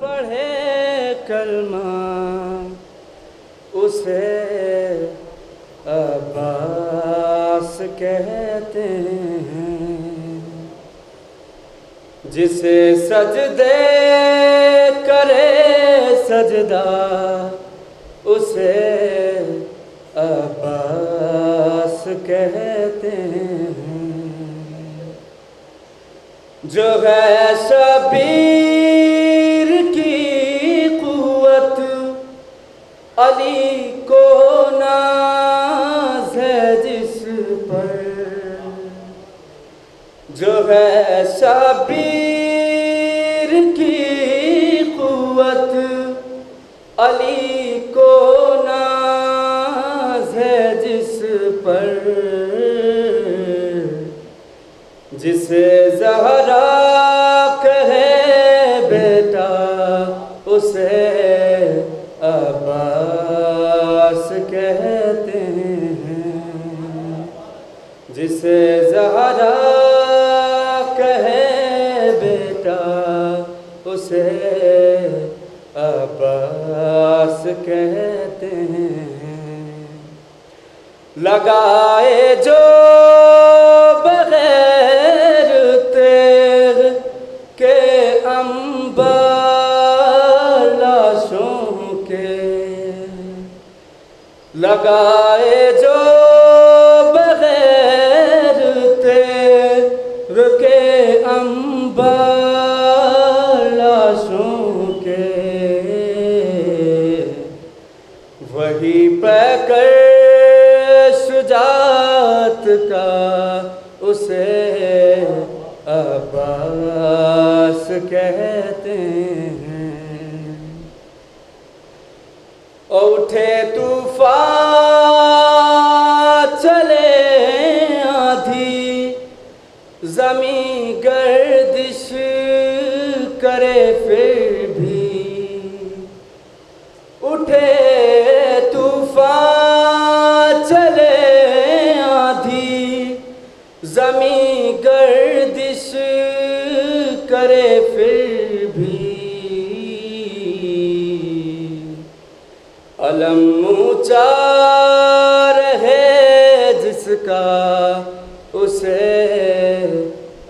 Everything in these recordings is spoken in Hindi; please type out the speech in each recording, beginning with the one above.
पढ़े कलमा उसे अब्बास कहते हैं। जिसे सजदे करे सजदा उसे अब्बास कहते हैं। जो है शबीर की कुव्वत अली को नाज है जिस पर। जो है शबीर की कुव्वत अली को नाज है जिस पर। जिसे ज़हरा कहे बेटा उसे अब्बास कहते हैं। जिसे ज़हरा कहे बेटा उसे अब्बास कहते हैं। लगाए जो बगैर तेर के अंबर लाशों के। लगाए जो बगैर तेर के अंबर लाशों के। वही पैकर शुजात का उसे अब्बास कहते हैं। उठे तूफान चले आंधी ज़मीं गर्दिश करे फिर भी। उठे तूफान चले आंधी ज़मीं गर्दिश करे फिर भी। अलम ऊंचा रहे जिसका उसे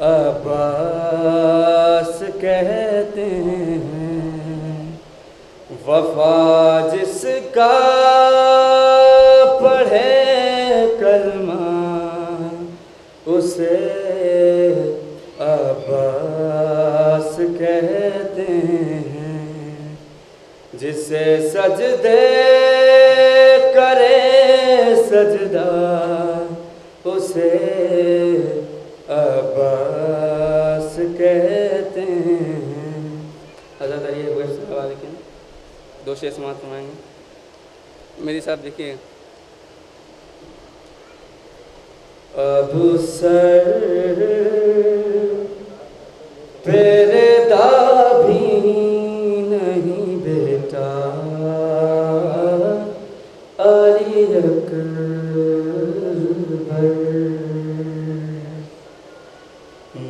अब्बास कहते हैं। वफा जिसका पढ़े कलमा उसे अब्बास कहते हैं। जिसे सजदे करे सजदा उसे अब्बास कहते हैं। हज़रत अली के 2 शेर समाअत फरमाएंगे। मेरी साहब देखिए। अब सर पर्दा भी नहीं बेटा अली अकबर।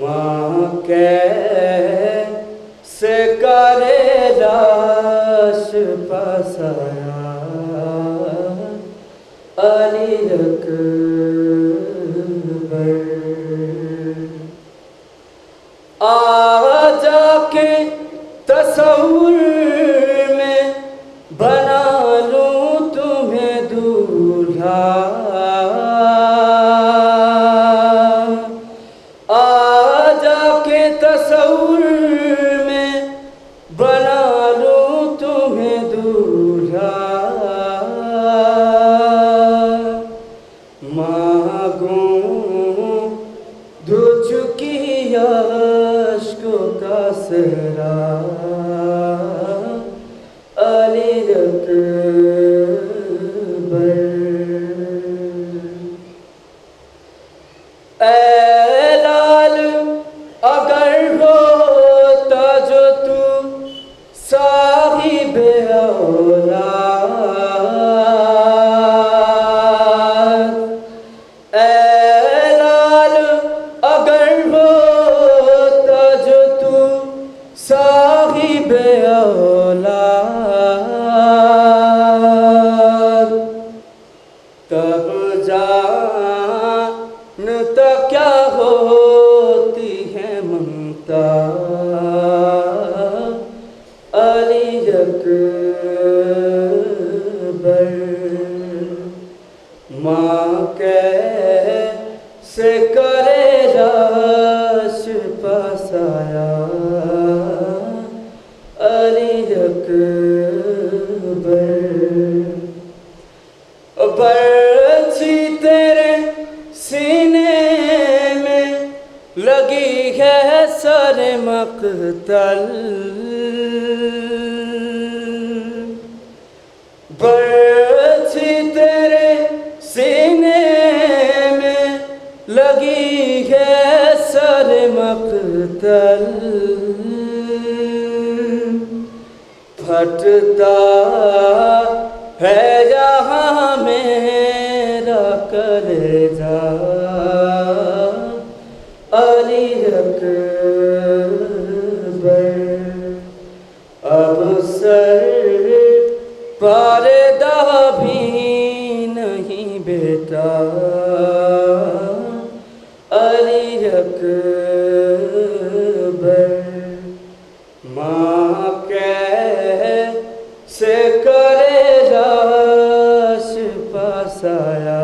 माँ कैसे करे लाश पसाया अली अकबर। आ जाके तस्वुर में बना लूं तुम्हें दूल्हा। आ जाके तस्वुर में बना लूं तुम्हें दूल्हा। मांगूं धो चुकी अश्कों का सहरा अली अकबर। ऐ लाल अगर होता जो तू साहिब औलाद। ऐ लाल अगर होता जो तू साहिब फटता है यहाँ मेरा कलेजा, अली अकबर। अब सर पर्दा भी नहीं बेटा, अली अकबर। माँ कैसे करे लाश पासाया,